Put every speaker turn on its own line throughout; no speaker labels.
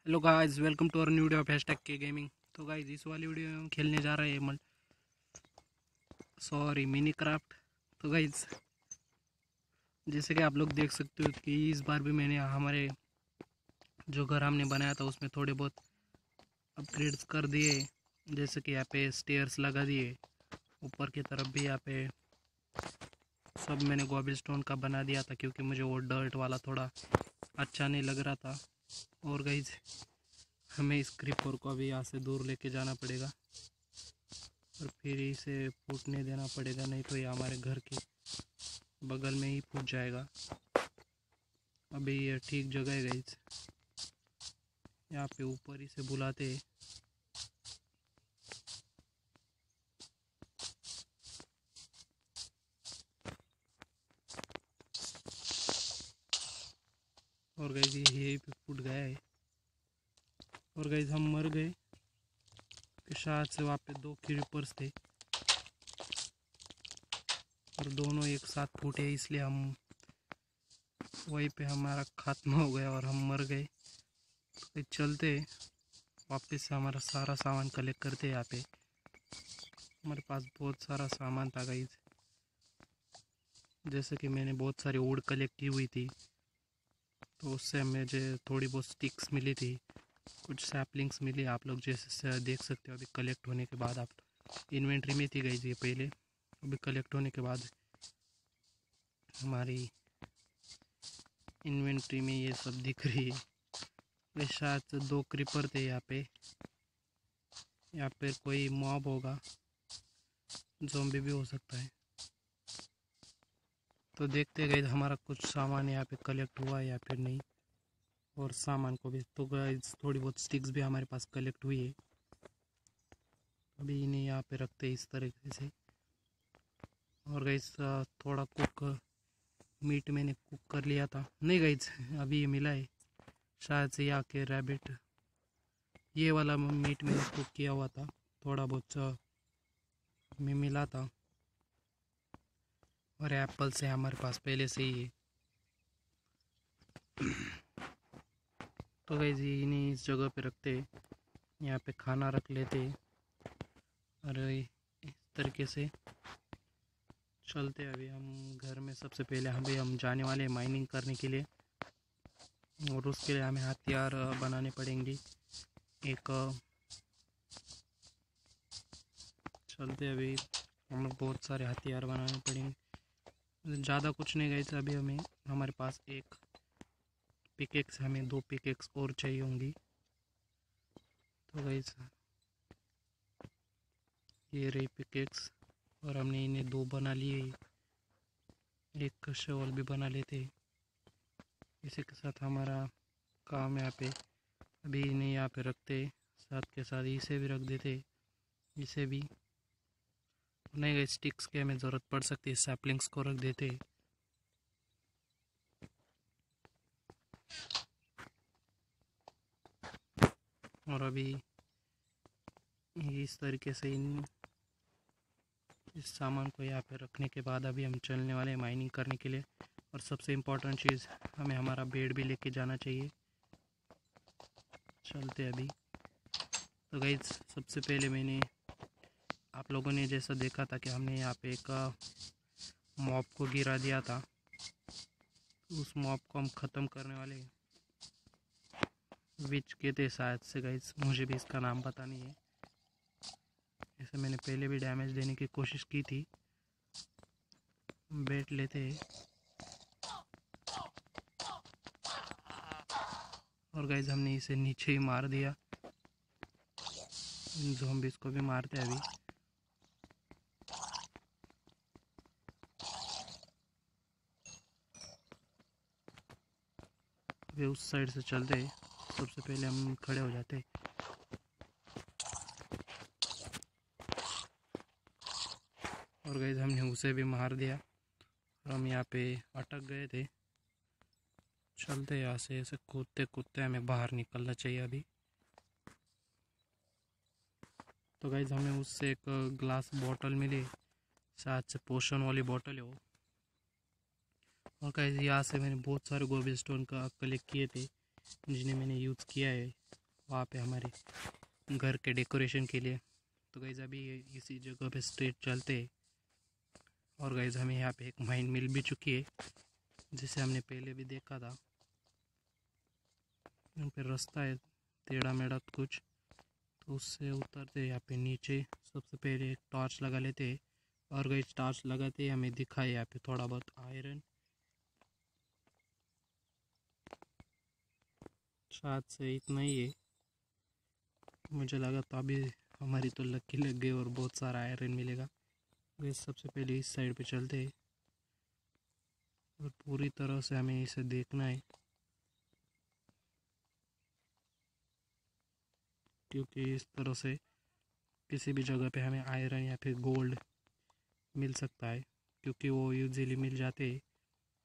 Hello guys, welcome to our new video of hashtag के gaming. तो guys, इस वाली वीडियो में हम खेलने जा रहे हैं मिनी क्राफ्ट। तो गाइस, जैसे कि आप लोग देख सकते हो कि इस बार भी मैंने हमारे जो घर हमने बनाया था उसमें थोड़े बहुत अपग्रेड्स कर दिए। जैसे कि यहाँ पे स्टेयर्स लगा दिए, ऊपर की तरफ भी यहाँ पे सब मैंने गोबल स्टोन का बना दिया था, क्योंकि मुझे वो डर्ट वाला थोड़ा अच्छा नहीं लग रहा था। और गाइस, हमें इस क्रीपर को अभी यहाँ से दूर लेके जाना पड़ेगा और फिर इसे फूटने देना पड़ेगा, नहीं तो ये हमारे घर के बगल में ही फूट जाएगा। अभी ये ठीक जगह है गाइस, यहाँ पे ऊपर इसे बुलाते हैं। और गाइस, ये यहीं पे फूट गया है। और गाइस, हम मर गए कि शायद से वहाँ पे दो क्रीपर्स थे और दोनों एक साथ फूटे, इसलिए हम वहीं पे हमारा खात्मा हो गया और हम मर गए। तो चलते वापस से हमारा सारा सामान कलेक्ट करते यहाँ पे। हमारे पास बहुत सारा सामान था गाइस, जैसे कि मैंने बहुत सारी वुड कलेक्ट की हुई थी, तो उससे मुझे थोड़ी बहुत स्टिक्स मिली थी, कुछ सैपलिंग्स मिली। आप लोग जैसे देख सकते हो, अभी कलेक्ट होने के बाद, आप इन्वेंट्री में थी गई ये पहले, अभी कलेक्ट होने के बाद हमारी इन्वेंट्री में ये सब दिख रही है। वे शायद से दो क्रीपर थे यहाँ पे, या फिर कोई मॉब होगा, ज़ॉम्बी भी हो सकता है। तो देखते गए हमारा कुछ सामान यहाँ पे कलेक्ट हुआ या फिर नहीं, और सामान को भी तो गाइस थोड़ी बहुत स्टिक्स भी हमारे पास कलेक्ट हुई है। अभी इन्हें यहाँ पे रखते हैं इस तरीके से। और गाइस, थोड़ा कुक मीट मैंने कुक कर लिया था, नहीं गाइस अभी ये मिला है शायद से यहाँ के रैबिट, ये वाला मीट मैंने कुक किया हुआ था, थोड़ा बहुत में मिला था। और एप्पल से हमारे पास पहले से ही है। तो गाइस, ये इन्हें इस जगह पे रखते, यहाँ पे खाना रख लेते और इस तरीके से चलते। अभी हम घर में सबसे पहले हम जाने वाले हैं माइनिंग करने के लिए, और उसके लिए हमें हथियार बनाने पड़ेंगे एक। चलते अभी हमें बहुत सारे हथियार बनाने पड़ेंगे, ज़्यादा कुछ नहीं गई। अभी हमारे पास एक पिकेक्स, हमें दो पिकेक्स और चाहिए होंगी। तो गई ये रही पिकेक्स, और हमने इन्हें दो बना लिए, एक शॉल भी बना लेते। इसी के साथ हमारा काम यहाँ पे, अभी इन्हें यहाँ पे रखते, साथ के साथ इसे भी रख देते, इसे भी नहीं गए। स्टिक्स की हमें ज़रूरत पड़ सकती है, सैपलिंग्स को रख देते। और अभी इस तरीके से इस सामान को यहाँ पे रखने के बाद अभी हम चलने वाले हैं माइनिंग करने के लिए। और सबसे इम्पोर्टेंट चीज़, हमें हमारा बेड भी लेके जाना चाहिए। चलते अभी। तो गाइस, सबसे पहले मैंने, आप लोगों ने जैसा देखा था कि हमने यहाँ पे एक मॉब को गिरा दिया था, उस मॉब को हम ख़त्म करने वाले हैं। विच कहते शायद से गाइस, मुझे भी इसका नाम पता नहीं है। ऐसे मैंने पहले भी डैमेज देने की कोशिश की थी। बैठ लेते हैं। और गाइस, हमने इसे नीचे ही मार दिया। इन ज़ॉम्बीज़ को भी मारते हैं अभी। अभी उस साइड से चलते हैं, सबसे पहले हम खड़े हो जाते हैं। और गाइस, हमने उसे भी मार दिया और हम यहाँ पे अटक गए थे। चलते यहाँ से, ऐसे कूदते कूदते हमें बाहर निकलना चाहिए अभी। तो गाइस, हमें उससे एक ग्लास बॉटल मिली, शायद से पोशन वाली बॉटल है वो। और गाइस, यहाँ से मैंने बहुत सारे गोबल स्टोन का कलेक्ट किए थे, जिन्हें मैंने यूज़ किया है। वहाँ पे हमारे घर के डेकोरेशन के लिए। तो गाइज़ अभी इसी जगह पे स्ट्रेट चलते हैं। और गाइज़ हमें यहाँ पे एक माइन मिल भी चुकी है, जिसे हमने पहले भी देखा था। यहाँ पे रास्ता है टेढ़ा मेढ़ा कुछ, तो उससे उतरते यहाँ पे नीचे। सबसे पहले एक टॉर्च लगा लेते हैं। और गाइस टॉर्च लगाते हमें दिखा है यहाँ पे थोड़ा बहुत आयरन, शायद से इतना ही है। मुझे लगा तो अभी हमारी तो लक्की लग गई और बहुत सारा आयरन मिलेगा। गाइस सबसे पहले इस साइड पे चलते हैं और पूरी तरह से हमें इसे देखना है, क्योंकि इस तरह से किसी भी जगह पे हमें आयरन या फिर गोल्ड मिल सकता है, क्योंकि वो यूजुअली मिल जाते हैं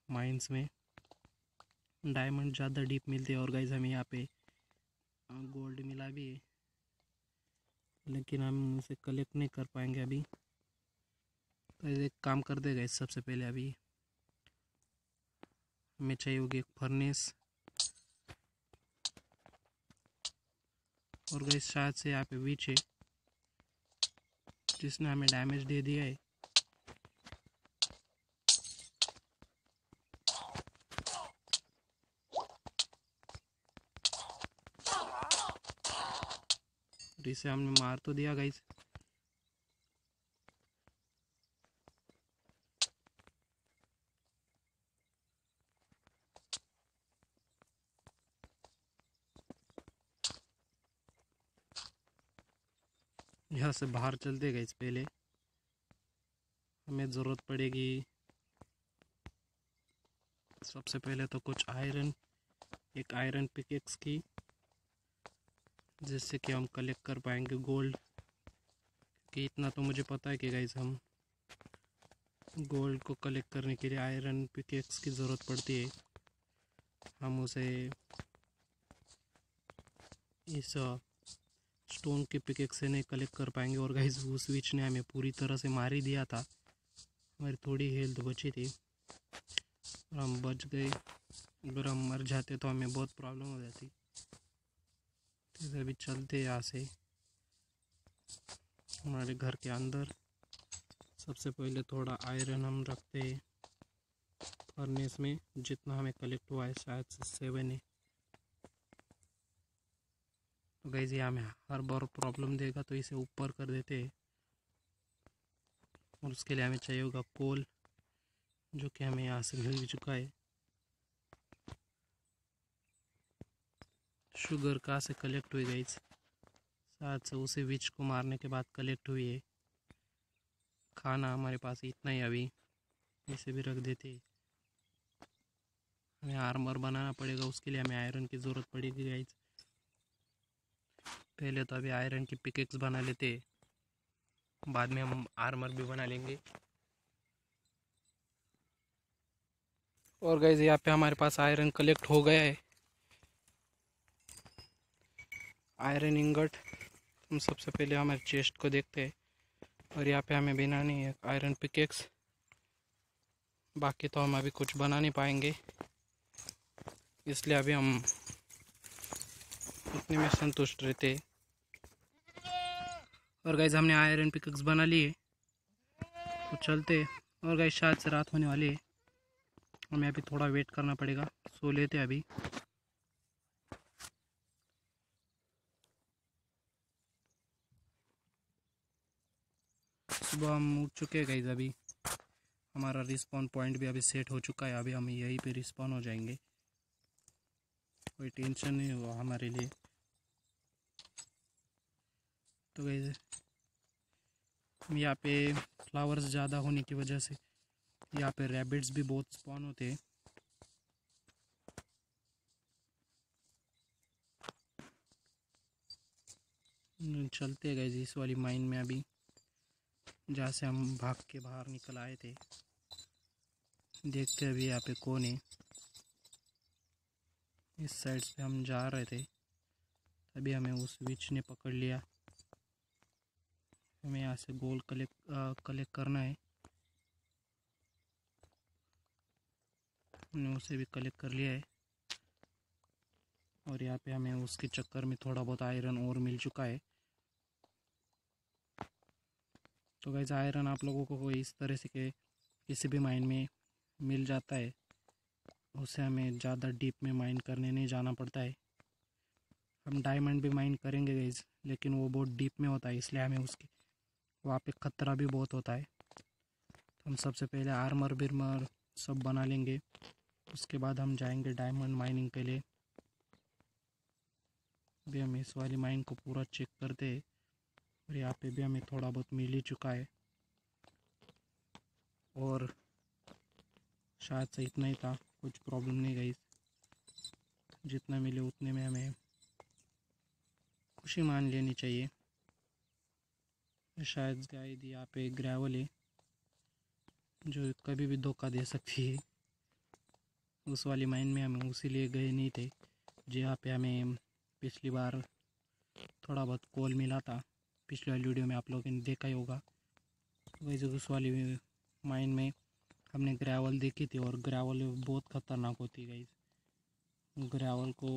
माइंस में। डायमंड ज़्यादा डीप मिलते हैं। और गाइस हमें यहाँ पे गोल्ड मिला भी है, लेकिन हम उसे कलेक्ट नहीं कर पाएंगे अभी। तो एक काम कर देगा इस सबसे पहले अभी हमें चाहिए होगी एक फर्नेस। और गाइस शायद से यहाँ पे विच है जिसने हमें डैमेज दे दिया है। और इसे हमने मार तो दिया गाइस। यहाँ से बाहर चलते गाइस। पहले हमें ज़रूरत पड़ेगी सबसे पहले तो कुछ आयरन, एक आयरन पिकेक्स की, जिससे कि हम कलेक्ट कर पाएंगे गोल्ड। कि इतना तो मुझे पता है कि गाइस हम गोल्ड को कलेक्ट करने के लिए आयरन पिकेक्स की ज़रूरत पड़ती है। हम उसे इस स्टोन के पिकेक्स से नहीं कलेक्ट कर पाएंगे। और गाइस उस विच ने हमें पूरी तरह से मार ही दिया था। हमारी थोड़ी हेल्थ बची थी और हम बच गए। अगर हम मर जाते तो हमें बहुत प्रॉब्लम हो जाती। तो अभी चलते यहाँ से हमारे घर के अंदर। सबसे पहले थोड़ा आयरन हम रखते हैं फर्नेस में। जितना हमें कलेक्ट हुआ है शायद से 7 है। तो गाइस ये हमें हर बार प्रॉब्लम देगा, तो इसे ऊपर कर देते हैं। और उसके लिए हमें चाहिए होगा कोल, जो कि हमें यहाँ से मिल चुका है। शुगर कहाँ से कलेक्ट हुई गाइस? शायद से उसे विच को मारने के बाद कलेक्ट हुई है। खाना हमारे पास इतना ही अभी, इसे भी रख देते हैं। हमें आर्मर बनाना पड़ेगा, उसके लिए हमें आयरन की ज़रूरत पड़ेगी गाइस। पहले तो अभी आयरन की पिकेक्स बना लेते हैं, बाद में हम आर्मर भी बना लेंगे। और गाइस यहाँ पे हमारे पास आयरन कलेक्ट हो गया है, आयरन इंगट। हम सबसे पहले हमारे चेस्ट को देखते हैं। और यहाँ पे हमें बनानी है आयरन पिकेक्स। बाकी तो हम अभी कुछ बना नहीं पाएंगे, इसलिए अभी हम इतने में संतुष्ट रहते हैं। और गाइस हमने आयरन पिकेक्स बना लिए, तो चलते। और गाइस शायद से रात होने वाली है, हमें अभी थोड़ा वेट करना पड़ेगा। सो लेते अभी। सुबह हम उठ चुके हैं गाइस। अभी हमारा रिस्पॉन पॉइंट भी अभी सेट हो चुका है। अभी हम यहीं पे रिस्पॉन हो जाएंगे, कोई टेंशन नहीं हुआ हमारे लिए। तो गाइस यहाँ पे फ्लावर्स ज़्यादा होने की वजह से यहाँ पे रैबिट्स भी बहुत स्पॉन होते हैं। चलते गए इस वाली माइन में अभी, जहाँ से हम भाग के बाहर निकल आए थे। देखते अभी यहाँ पे कौन है। इस साइड से हम जा रहे थे, तभी हमें उस विच ने पकड़ लिया। हमें यहाँ से गोल्ड कलेक्ट करना है। हमने उसे भी कलेक्ट कर लिया है। और यहाँ पे हमें उसके चक्कर में थोड़ा बहुत आयरन और मिल चुका है। तो गाइस आयरन आप लोगों को इस तरह से के किसी भी माइन में मिल जाता है, उससे हमें ज़्यादा डीप में माइन करने नहीं जाना पड़ता है। हम डायमंड भी माइन करेंगे गाइस, लेकिन वो बहुत डीप में होता है, इसलिए हमें उसकी वहाँ पे ख़तरा भी बहुत होता है। तो हम सबसे पहले आर्मर बिर्मर सब बना लेंगे, उसके बाद हम जाएंगे डायमंड माइनिंग के लिए। अभी हम इस वाली माइन को पूरा चेक करते हैं, और यहाँ पे भी हमें थोड़ा बहुत मिल ही चुका है, और शायद से इतना ही था, कुछ प्रॉब्लम नहीं गई। जितना मिले उतने में हमें खुशी मान लेनी चाहिए। शायद गाइस यहाँ पे ग्रेवल है जो कभी भी धोखा दे सकती है। उस वाली माइन में हम उसी लिए गए नहीं थे जहाँ पे हमें पिछली बार थोड़ा बहुत कोल मिला था। पिछले वाली वीडियो में आप लोगों ने देखा ही होगा। वैसे उस वाली माइन में हमने ग्रेवल देखी थी, और ग्रेवल बहुत ख़तरनाक होती है गाइस। ग्रेवल को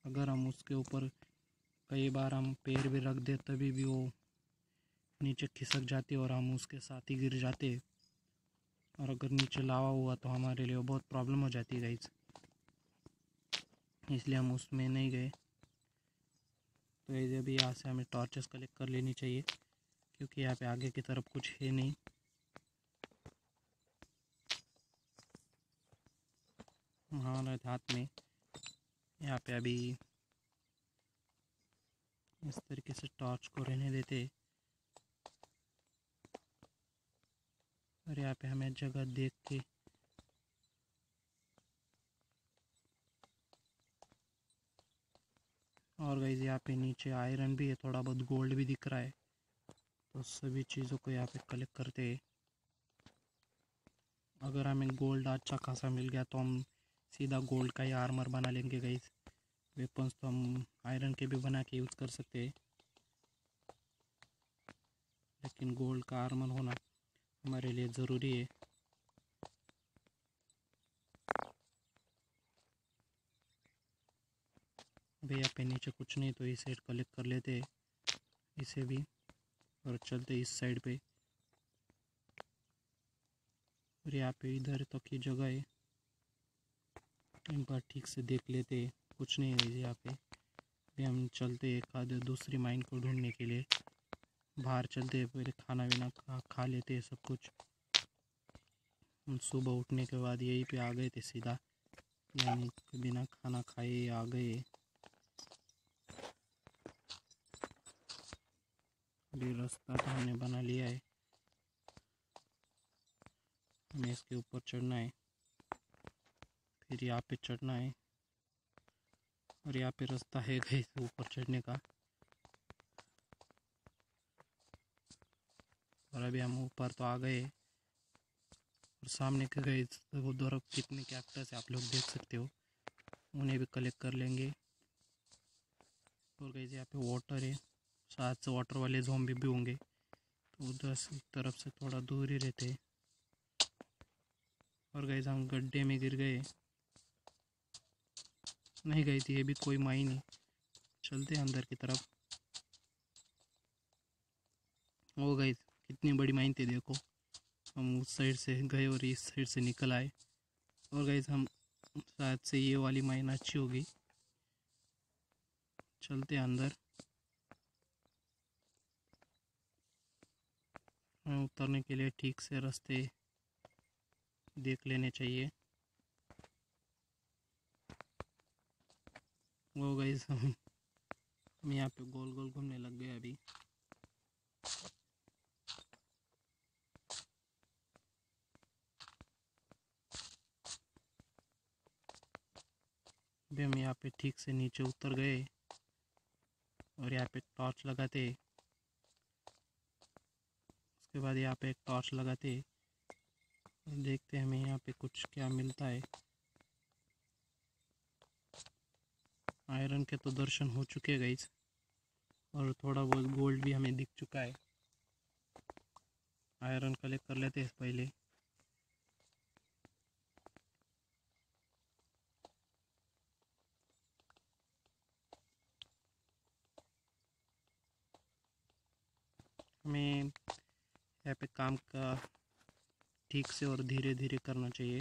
अगर हम उसके ऊपर कई बार हम पैर भी रख दे तभी भी वो नीचे खिसक जाती है और हम उसके साथ ही गिर जाते हैं, और अगर नीचे लावा हुआ तो हमारे लिए बहुत प्रॉब्लम हो जाती है गाइस, इसलिए हम उसमें नहीं गए। तो ये भी यहाँ से हमें टॉर्चेस कलेक्ट कर लेनी चाहिए, क्योंकि यहाँ पे आगे की तरफ कुछ है नहीं। हमारे हाथ में यहाँ पे अभी इस तरीके से टॉर्च को रहने देते, और यहाँ पे हमें जगह देख के और गाइस यहाँ पे नीचे आयरन भी है, थोड़ा बहुत गोल्ड भी दिख रहा है। तो सभी चीज़ों को यहाँ पे कलेक्ट करते हैं। अगर हमें गोल्ड अच्छा खासा मिल गया तो हम सीधा गोल्ड का ही आर्मर बना लेंगे गाइस। वेपन्स तो हम आयरन के भी बना के यूज़ कर सकते हैं, लेकिन गोल्ड का आर्मर होना हमारे लिए ज़रूरी है। भाई यहाँ पे नीचे कुछ नहीं, तो इस साइड कलेक्ट कर लेते हैं इसे भी, और चलते इस साइड पे। और यहाँ पे इधर तक की जगह है, एक बार ठीक से देख लेते हैं। कुछ नहीं है यहाँ पे। अभी हम चलते एक आध दूसरी माइन को ढूंढने के लिए बाहर चलते हैं। पहले खाना पीना खा लेते हैं सब कुछ। हम सुबह उठने के बाद यहीं पे आ गए थे सीधा, यानी बिना खाना खाए आ गए। अभी रास्ता तो हमने बना लिया है, हमें इसके ऊपर चढ़ना है, फिर यहाँ पे चढ़ना है, और यहाँ पे रास्ता है गए ऊपर चढ़ने का। और अभी हम ऊपर तो आ गए, और सामने के गए वो दरख्त कितने कैक्टस है आप लोग देख सकते हो, उन्हें भी कलेक्ट कर लेंगे। और गई यहाँ पे वाटर है, साथ से वाटर वाले ज़ॉम्बी भी होंगे, तो उधर से तरफ से थोड़ा दूर ही रहते। और गई हम गड्ढे में गिर गए, नहीं गई थी ये भी कोई माइन नहीं। चलते अंदर की तरफ। हो गई कितनी बड़ी माइन थी देखो, हम उस साइड से गए और इस साइड से निकल आए। और गई हम शायद से ये वाली माइन अच्छी होगी, चलते अंदर। हमें उतरने के लिए ठीक से रास्ते देख लेने चाहिए। वो गई हम यहाँ पे गोल गोल घूमने लग गए अभी। अभी हम यहाँ पे ठीक से नीचे उतर गए, और यहाँ पे टॉर्च लगाते। उसके बाद यहाँ पे एक टॉर्च लगाते, देखते हैं हमें यहाँ पे कुछ क्या मिलता है। आयरन के तो दर्शन हो चुके हैं गाइस, और थोड़ा बहुत गोल्ड भी हमें दिख चुका है। आयरन कलेक्ट कर लेते हैं पहले। हमें यहाँ पे काम का ठीक से और धीरे धीरे करना चाहिए,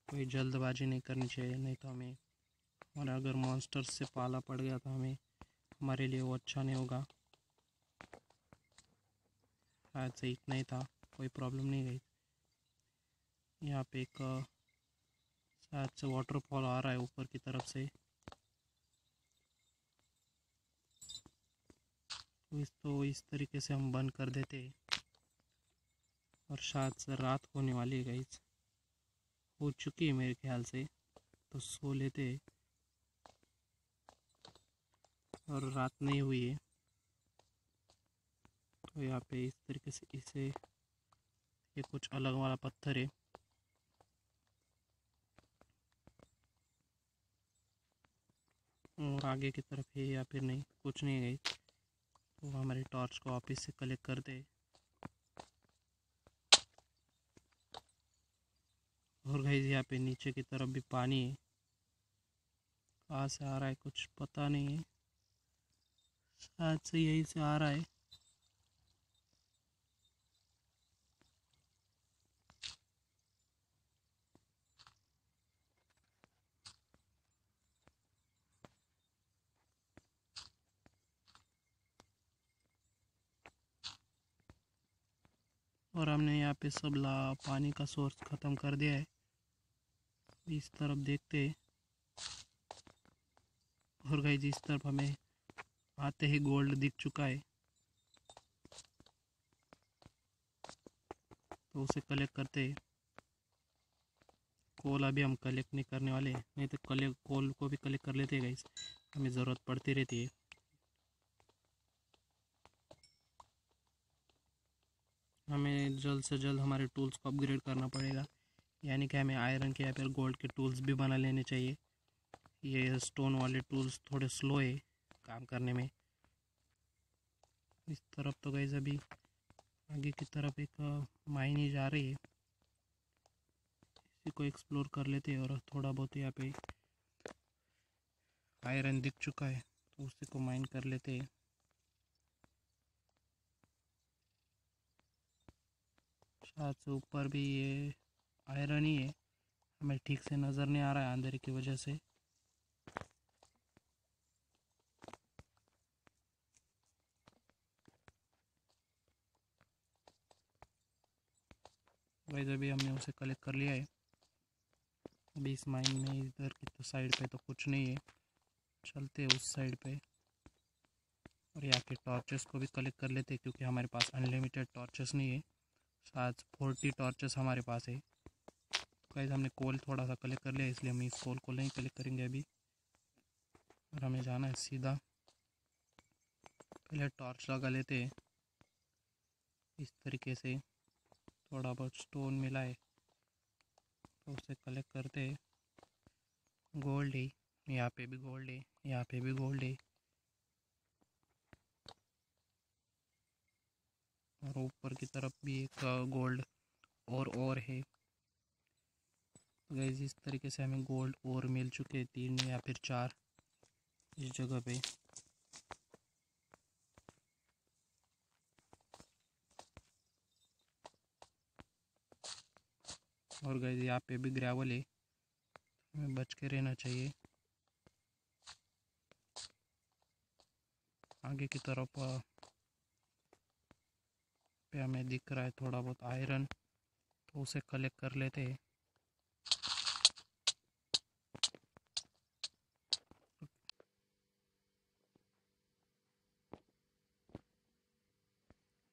कोई जल्दबाजी नहीं करनी चाहिए, नहीं तो हमें और अगर मॉन्स्टर्स से पाला पड़ गया तो हमारे लिए वो अच्छा नहीं होगा। शायद से इतना ही था, कोई प्रॉब्लम नहीं गई। यहाँ पे एक शायद से वाटरफॉल आ रहा है ऊपर की तरफ से, तो इस तरीके से हम बंद कर देते और शायद से रात होने वाली है गाइस, हो चुकी है मेरे ख्याल से, तो सो लेते और रात नहीं हुई है। तो यहाँ पे इस तरीके से इसे, ये कुछ अलग वाला पत्थर है, और आगे की तरफ है या फिर नहीं, कुछ नहीं है। तो हमारे टॉर्च को वापस से कलेक्ट करते और गाइस यहाँ पे नीचे की तरफ भी पानी है, कहाँ से आ रहा है कुछ पता नहीं है, शायद से यहीं से आ रहा है। और हमने यहाँ पे सब पानी का सोर्स ख़त्म कर दिया है। इस तरफ देखते हैं और गाइस इस तरफ हमें आते ही गोल्ड दिख चुका है, तो उसे कलेक्ट करते हैं। कोल अभी हम कलेक्ट नहीं करने वाले, नहीं तो कोल को भी कलेक्ट कर लेते हैं गाइस, हमें ज़रूरत पड़ती रहती है। हमें जल्द से जल्द हमारे टूल्स को अपग्रेड करना पड़ेगा, यानी कि हमें आयरन के या फिर गोल्ड के टूल्स भी बना लेने चाहिए। ये स्टोन वाले टूल्स थोड़े स्लो है काम करने में। इस तरफ तो गाइस अभी आगे की तरफ एक माइन ही जा रही है, इसी को एक्सप्लोर कर लेते हैं। और थोड़ा बहुत यहाँ पे आयरन दिख चुका है, तो उसी को माइन कर लेते हैं। शायद से ऊपर भी ये आयरन ही है, हमें ठीक से नज़र नहीं आ रहा है अंधेरे की वजह से। वैसे अभी हमने उसे कलेक्ट कर लिया है। अभी इस माइन में इधर की तो साइड पे तो कुछ नहीं है, चलते हैं उस साइड पे और यहाँ के टॉर्चेस को भी कलेक्ट कर लेते हैं, क्योंकि हमारे पास अनलिमिटेड टॉर्चेस नहीं है, शायद 40 टॉर्चेस हमारे पास है। गाइस हमने कोल थोड़ा सा कलेक्ट कर लिया, इसलिए हम इस कोल को नहीं कलेक्ट करेंगे अभी, और हमें जाना है सीधा। पहले टॉर्च लगा लेते हैं, इस तरीके से थोड़ा बहुत स्टोन मिला है तो उसे कलेक्ट करते हैं। गोल्ड है, यहाँ पे भी गोल्ड है, यहाँ पे भी गोल्ड है, और ऊपर की तरफ भी एक गोल्ड और है। गाइस इस तरीके से हमें गोल्ड और मिल चुके हैं, 3 या फिर 4 इस जगह पे। और गाइस यहाँ पे भी ग्रेवल है, हमें बच के रहना चाहिए। आगे की तरफ पे हमें दिख रहा है थोड़ा बहुत आयरन, तो उसे कलेक्ट कर लेते हैं।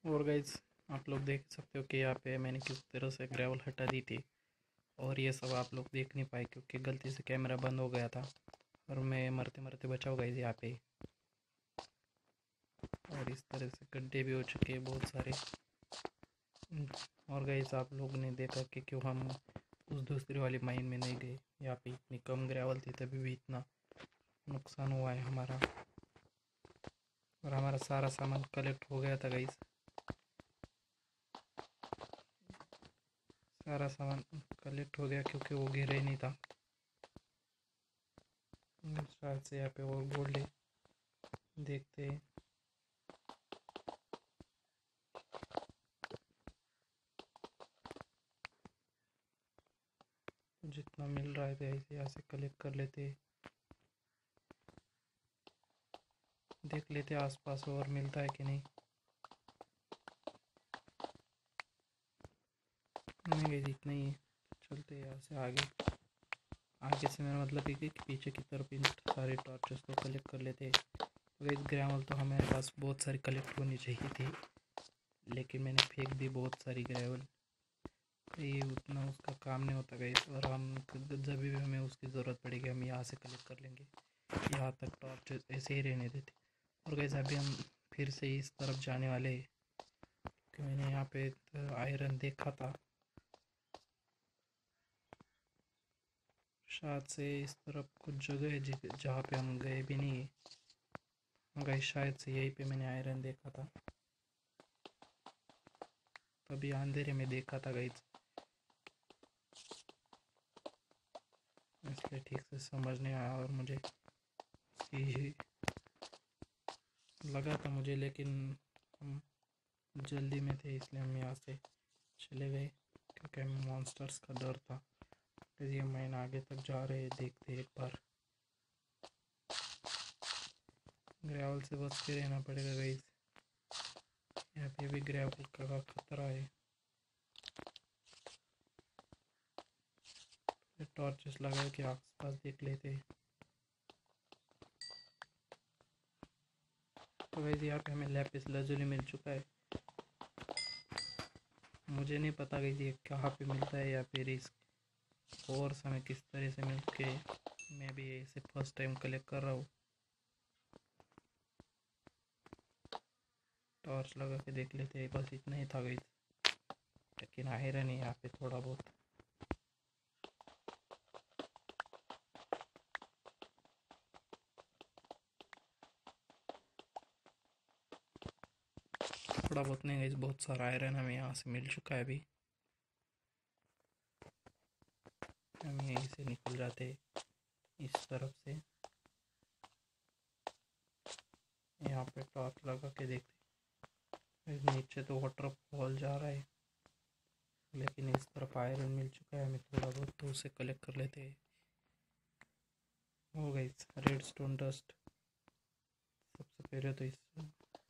और गाइस आप लोग देख सकते हो कि यहाँ पे मैंने किस तरह से ग्रेवल हटा दी थी, और ये सब आप लोग देख नहीं पाए क्योंकि गलती से कैमरा बंद हो गया था, और मैं मरते मरते बचा हुआ गाइस यहाँ पे। और इस तरह से गड्ढे भी हो चुके हैं बहुत सारे। और गाइस आप लोग ने देखा कि क्यों हम उस दूसरी वाली माइन में नहीं गए, यहाँ पे इतनी कम ग्रेवल थी तभी भी इतना नुकसान हुआ है हमारा, और हमारा सारा सामान कलेक्ट हो गया था गाइस, सारा सामान कलेक्ट हो गया क्योंकि वो गिरा ही नहीं था। शायद से यहाँ पे और गोल्ड है, देखते हैं। तो जितना मिल रहा है तो ऐसे यहाँ से कलेक्ट कर लेते, देख लेते आसपास और मिलता है कि नहीं। नहीं गई इतना ही है, चलते यहाँ से आगे। आगे से मेरा मतलब है कि पीछे की तरफ इन सारे टॉर्चेस को कलेक्ट कर लेते। तो इस ग्रेवल तो हमारे पास बहुत सारी कलेक्ट होनी चाहिए थी, लेकिन मैंने फेंक दी बहुत सारी ग्रेवल। ये उतना उसका काम नहीं होता गई, और हम जब भी हमें उसकी ज़रूरत पड़ेगी हम यहाँ से कलेक्ट कर लेंगे। यहाँ तक टॉर्च ऐसे ही रहने देते। और गैस अभी हम फिर से इस तरफ जाने वाले हैं, कि मैंने यहाँ पे आयरन देखा था, शायद से इस तरफ कुछ जगह है जहाँ पे हम गए भी नहीं है। गए शायद से यहीं पे मैंने आयरन देखा था, तभी अंधेरे में देखा था गई, इसलिए ठीक से समझ नहीं आया। और मुझे ये लगा था मुझे, लेकिन हम जल्दी में थे इसलिए हम यहाँ से चले गए, क्योंकि हमें मॉन्स्टर्स का डर था। इसलिए मैं आगे तक जा रहे देखते एक बार। ग्रेवल से बच के रहना पड़ेगा गाइस, यहाँ पे भी ग्रेवल का खतरा है। टॉर्चेस लगा के आसपास देख लेते। तो गाइस यहाँ पे हमें लैपिस लजुली मिल चुका है। मुझे नहीं पता गाइस ये कहाँ पे मिलता है, या फिर इस और हमें किस तरह से मिल के, मैं भी इसे फर्स्ट टाइम कलेक्ट कर रहा हूँ। टॉर्च लगा के देख लेते हैं, बस इतना ही था गाइस। लेकिन आयरन है यहाँ पे थोड़ा बहुत। थोड़ा बहुत नहीं गाइस, बहुत सारा आयरन हमें यहाँ से मिल चुका है। अभी हम यहीं से निकल जाते इस तरफ से। यहाँ पे टॉर्च लगा के देखते, नीचे तो वाटरफॉल जा रहा है, लेकिन इस तरफ आयरन मिल चुका है हमें थोड़ा बहुत, तो उसे कलेक्ट कर लेते हैं। हो गई रेड स्टोन डस्ट। सबसे पहले तो इस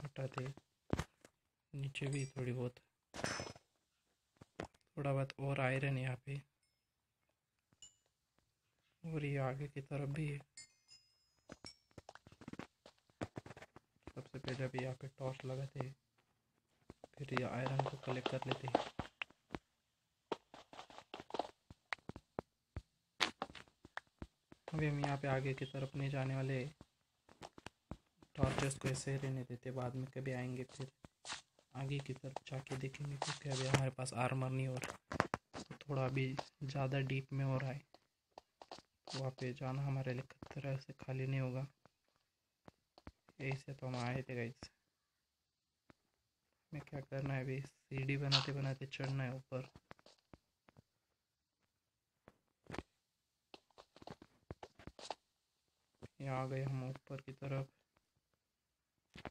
हटाते, नीचे भी थोड़ी बहुत, थोड़ा बहुत और आयरन है यहाँ पे, और ये आगे की तरफ भी है। सबसे पहले अभी यहाँ पे टॉर्च लगाते हैं, फिर ये आयरन को कलेक्ट कर लेते हैं। अभी हम यहाँ पे आगे की तरफ नहीं जाने वाले, टॉर्चेस को ऐसे रहने देते, बाद में कभी आएंगे फिर आगे की तरफ जाके देखेंगे, क्योंकि अभी हमारे पास आर्मर नहीं हो रहा, तो थोड़ा अभी ज़्यादा डीप में हो रहा है, तो वहाँ पे जाना हमारे लिए तरह से खाली नहीं होगा। ऐसे तो हम आए थे गाइस, हमें क्या करना है अभी, सीढ़ी बनाते बनाते चढ़ना है ऊपर। यहाँ आ गए हम ऊपर की तरफ।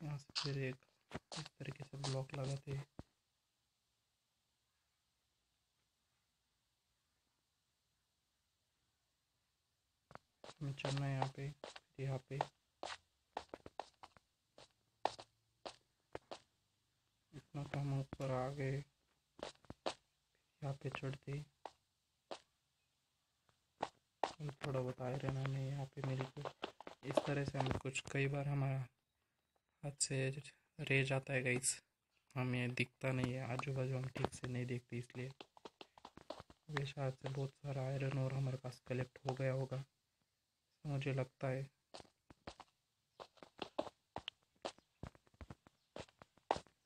यहाँ से फिर एक इस तरीके से ब्लॉक लगाते हैं। हमें चढ़ना है यहाँ पे, फिर यहाँ पे इतना तो हम ऊपर आ गए। यहाँ पे चढ़ते थोड़ा बहुत आयरन हमें यहाँ पे मिल गया। इस तरह से हम कुछ कई बार हमारा हाथ से रह जाता है गाइस, हमें दिखता नहीं है आजू बाजू, हम ठीक से नहीं देखते, इसलिए वे शायद से बहुत सारा आयरन और हमारे पास कलेक्ट हो गया होगा, मुझे लगता है।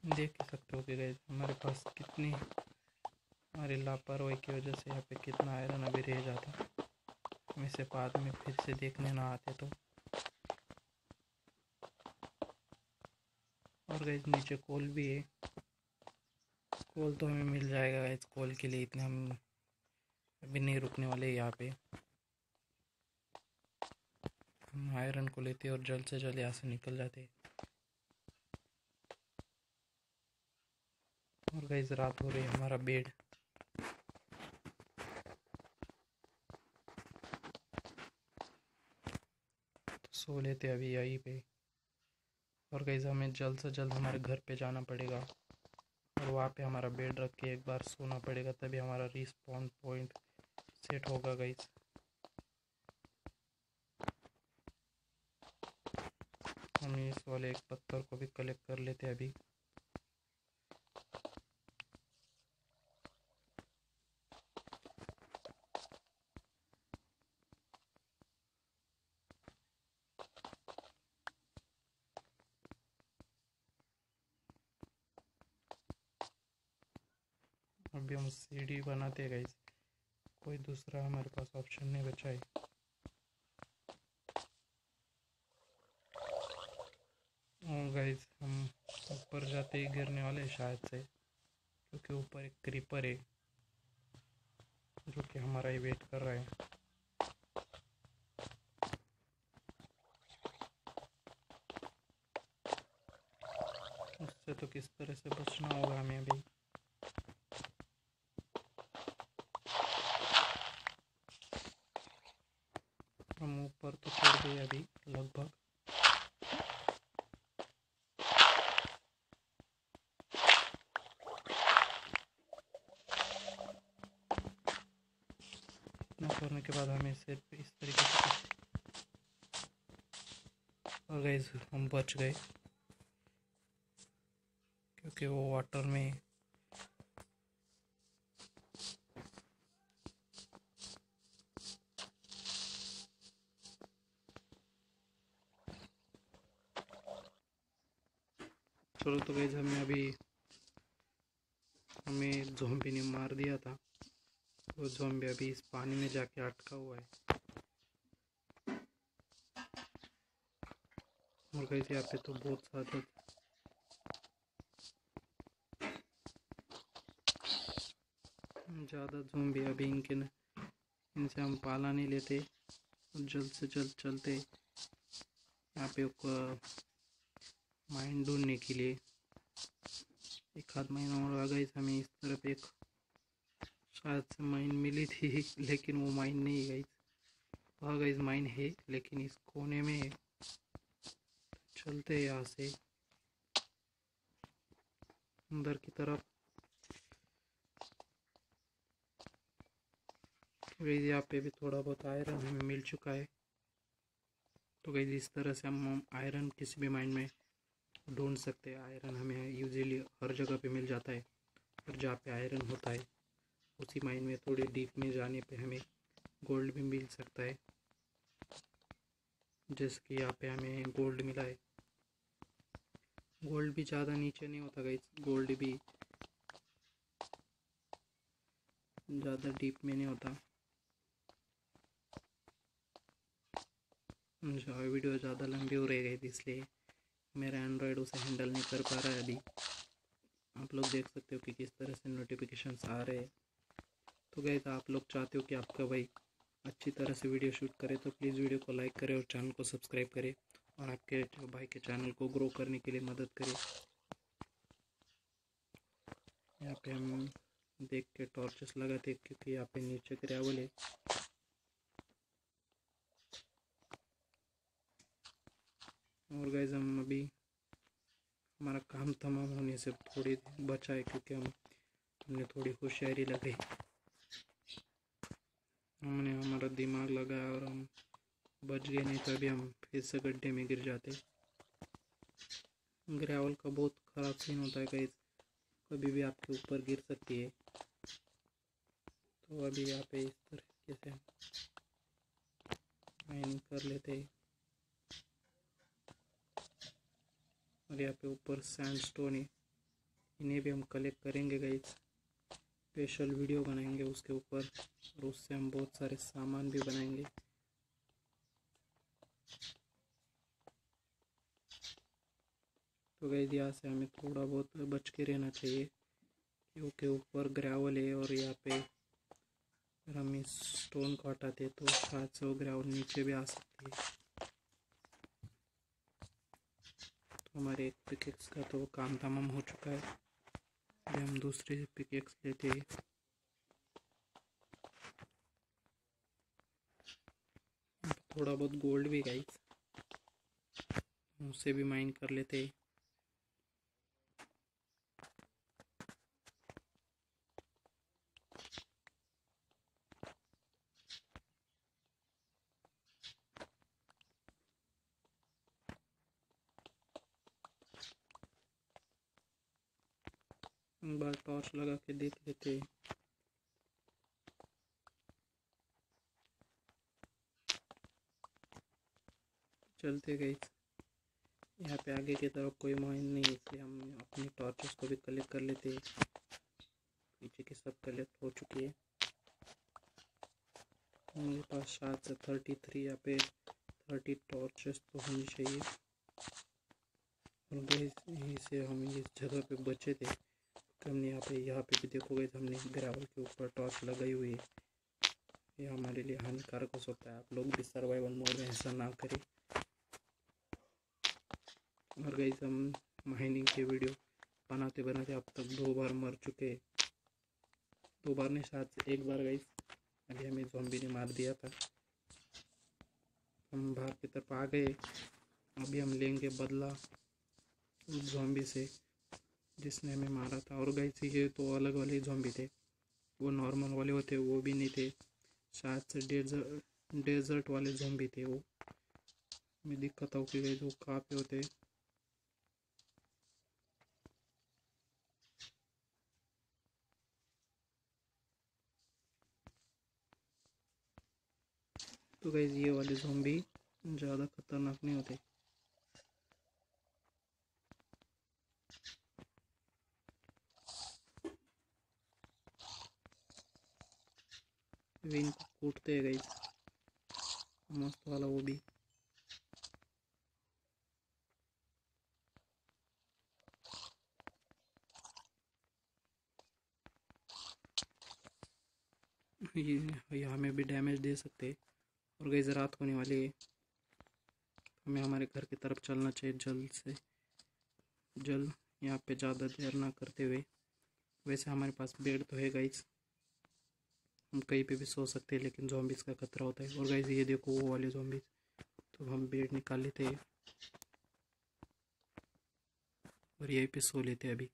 देख ही सकते हो कि गाइस हमारे पास कितनी, हमारी लापरवाही की वजह से यहाँ पे कितना आयरन अभी रह जाता, हम इसे बाद में फिर से देखने ना आते तो। और गाइस नीचे कोल भी है, कोल तो हमें मिल जाएगा गाइस, कोल के लिए इतने हम अभी नहीं रुकने वाले यहाँ पे। हम आयरन को लेते और जल्द से जल्द यहाँ से निकल जाते। और गाइस रात हो रही है, हमारा बेड सो लेते अभी यहीं पे। और गाइस हमें जल्द से जल्द हमारे घर पे जाना पड़ेगा और वहाँ पे हमारा बेड रख के एक बार सोना पड़ेगा, तभी हमारा रिस्पॉन पॉइंट सेट होगा गाइस। हम इस वाले एक पत्थर को भी कलेक्ट कर लेते हैं अभी। अभी हम सीढ़ी बनाते हैं गाइस, कोई दूसरा हमारे पास ऑप्शन नहीं बचा है। और गाइस हम ऊपर जाते ही गिरने वाले शायद से, क्योंकि ऊपर एक क्रीपर है जो कि हमारा ही वेट कर रहा है। उससे तो किस तरह से बचना होगा हमें अभी। हम ऊपर तो चढ़ गए अभी लगभग। इतना करने के बाद हमें सिर्फ इस तरीके से, और गाइस हम बच गए क्योंकि वो वाटर में। चलो तो गाइस हमें ज़ॉम्बी ने मार दिया था। वो ज़ॉम्बी अभी इस पानी में जाके अटका हुआ है। और गाइस यहाँ पे तो बहुत ज़्यादा ज़ॉम्बी अभी इनसे हम पाला नहीं लेते। जल्द से जल्द चलते यहाँ पे माइन ढूंढने के लिए। एक आध महीना और गाइस हमें इस तरफ एक शायद से माइन मिली थी, लेकिन वो माइन नहीं गाइस। वहाँ गाइस माइन है लेकिन इस कोने में है। चलते हैं यहाँ से अंदर की तरफ। गाइस यहाँ पे भी थोड़ा बहुत आयरन हमें मिल चुका है। तो गाइस इस तरह से हम आयरन किसी भी माइन में ढूंढ सकते हैं। आयरन हमें यूजुअली हर जगह पे मिल जाता है, और जहाँ पे आयरन होता है उसी माइन में थोड़ी डीप में जाने पे हमें गोल्ड भी मिल सकता है। जैसे कि यहाँ पे हमें गोल्ड मिला है। गोल्ड भी ज़्यादा नीचे नहीं होता गाइस, गोल्ड भी ज़्यादा डीप में नहीं होता। वीडियो ज़्यादा लंबी हो रही गई इसलिए मेरा एंड्रॉयड उसे हैंडल नहीं कर पा रहा है अभी। आप लोग देख सकते हो कि किस तरह से नोटिफिकेशंस आ रहे हैं। तो गाइस आप लोग चाहते हो कि आपका भाई अच्छी तरह से वीडियो शूट करे तो प्लीज़ वीडियो को लाइक करें और चैनल को सब्सक्राइब करें, और आपके भाई के चैनल को ग्रो करने के लिए मदद करें। यहाँ पे हम देख के टॉर्चेस लगाते क्योंकि यहाँ पे नीचे ग्रेवल है। और गाइस हम अभी हमारा काम तमाम होने से थोड़ी बचा है क्योंकि हमने थोड़ी होशियारी लगाई। हमने हमारा दिमाग लगाया और हम बच गए, नहीं तो अभी हम फिर से गड्ढे में गिर जाते। ग्रेवल का बहुत ख़राब सीन होता है गाइस, कभी भी आपके ऊपर गिर सकती है। तो अभी यहाँ पे इस तरीके से माइनिंग कर लेते हैं। और यहाँ पे ऊपर सैंडस्टोन है, इन्हें भी हम कलेक्ट करेंगे गाइस। स्पेशल वीडियो बनाएंगे उसके ऊपर, और उससे हम बहुत सारे सामान भी बनाएंगे। तो गाइस यहाँ से हमें थोड़ा बहुत बच के रहना चाहिए क्योंकि ऊपर ग्रेवल है, और यहाँ पे अगर हम इस स्टोन को हटाते तो शायद से वो ग्रेवल नीचे भी आ सकती है। तो हमारे एक पिकेक्स का तो काम तमाम हो चुका है। अभी हम दूसरी पिकेक्स लेते हैं। थोड़ा बहुत गोल्ड भी गाइस, उसे भी माइन कर लेते। एक बार टॉर्च लगा के देख लेते। चलते गए। यहाँ पे आगे की तरफ कोई माइन नहीं है, इसलिए हम अपनी टॉर्चेस को भी कलेक्ट कर लेते। पीछे की सब कलेक्ट हो चुकी है। मेरे पास शायद से 33 या पे 30 टॉर्चेस तो होनी चाहिए। और गैस यहीं से हम इस जगह पे बचे थे। हमने यहाँ पे भी देखोगे हमने ग्रेवल के ऊपर टॉर्च लगाई हुई है। ये हमारे लिए हानिकारक हो सकता है। आप लोग भी सर्वाइवल मोड में ऐसा ना करें। और गैस हम माइनिंग की वीडियो बनाते बनाते अब तक 2 बार मर चुके। 2 बार नहीं, शायद से 1 बार गैस। अभी हमें ज़ॉम्बी ने मार दिया था। हम बाहर की तरफ आ गए। अभी हम लेंगे बदला उस ज़ॉम्बी से जिसने हमें मारा था। और गैस ये तो अलग वाले ज़ॉम्बी थे, वो नॉर्मल वाले होते वो भी नहीं थे। शायद से डेजर्ट वाले ज़ॉम्बी थे वो। मैं दिक्कत हो कि गई वो कहाँ पे होते। तो गैस ये वाले ज़ॉम्बी ज़्यादा खतरनाक नहीं होते। इनको कूटते हैं गैस, मस्त वाला वो भी। ये हमें भी डैमेज दे सकते। और गैस रात होने वाली है, हमें हमारे घर की तरफ चलना चाहिए जल्द से जल्द, यहाँ पे ज़्यादा देर ना करते हुए। वैसे हमारे पास बेड तो है गाइस, हम कहीं पे भी सो सकते हैं, लेकिन ज़ॉम्बीज़ का खतरा होता है। और गाइस ये देखो वो वाले ज़ॉम्बीज़। तो हम बेड निकाल लेते हैं और यहीं पे सो लेते हैं अभी।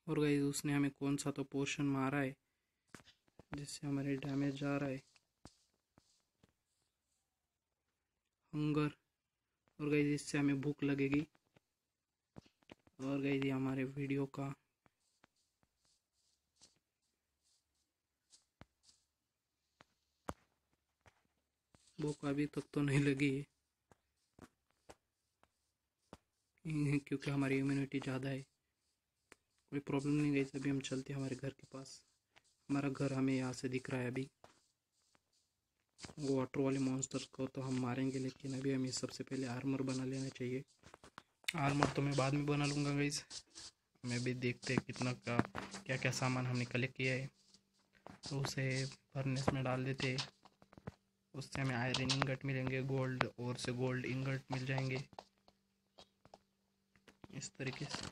और गाइस उसने हमें कौन सा तो पोर्शन मारा है जिससे हमारे डैमेज जा रहा है, हंगर। और गाइस इससे हमें भूख लगेगी। और गाइस ये हमारे वीडियो का भूख अभी तक तो नहीं लगी है क्योंकि हमारी इम्यूनिटी ज़्यादा है। कोई प्रॉब्लम नहीं गई। अभी हम चलते हैं हमारे घर के पास। हमारा घर हमें यहाँ से दिख रहा है। अभी वो वाटर वाले मॉन्स्टर्स को तो हम मारेंगे, लेकिन अभी हमें सबसे पहले आर्मर बना लेना चाहिए। आर्मर तो मैं बाद में बना लूँगा गाइस। हमें भी देखते हैं कितना का क्या क्या सामान हमने कलेक्ट किया है, तो उसे फर्नेस में डाल देते हैं। उससे हमें आयरन इंगट मिलेंगे, गोल्ड और से गोल्ड इंगट मिल जाएंगे इस तरीके से।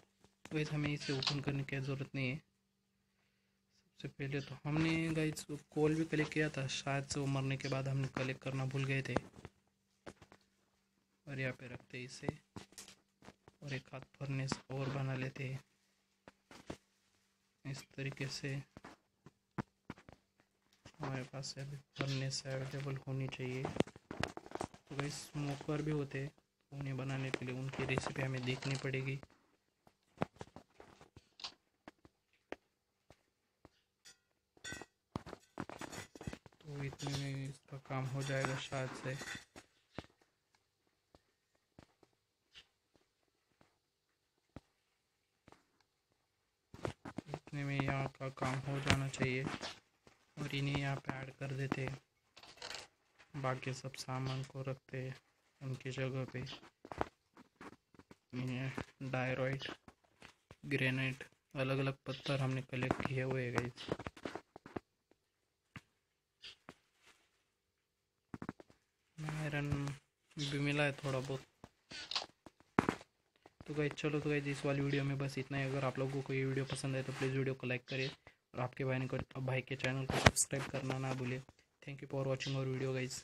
वैसे हमें इसे ओपन करने की ज़रूरत नहीं है। सबसे पहले तो हमने गाइस कोल भी कलेक्ट किया था, शायद से वो मरने के बाद हमने कलेक्ट करना भूल गए थे। और यहाँ पे रखते इसे और एक हाथ फर्नेस और बना लेते हैं इस तरीके से। हमारे पास अभी फर्नेस अवेलेबल होनी चाहिए। तो गाइस स्मोकर भी होते हैं, उन्हें बनाने के लिए उनकी रेसिपी हमें देखनी पड़ेगी। तो इतने में इसका काम हो जाएगा शायद से। इतने में यहाँ का काम हो जाना चाहिए और इन्हें यहाँ पे ऐड कर देते हैं। बाकी सब सामान को रखते हैं उनकी जगह पे। डायराइट, ग्रेनाइट, अलग अलग पत्थर हमने कलेक्ट किए हुए हैं गाइस। आयरन भी मिला है थोड़ा बहुत। तो गाइज चलो, तो गाइज इस वाली वीडियो में बस इतना ही। अगर आप लोगों को ये वीडियो पसंद है तो प्लीज़ वीडियो को लाइक करिए और आपके भाई के चैनल को सब्सक्राइब करना ना भूलिए। Thank you for watching our video guys.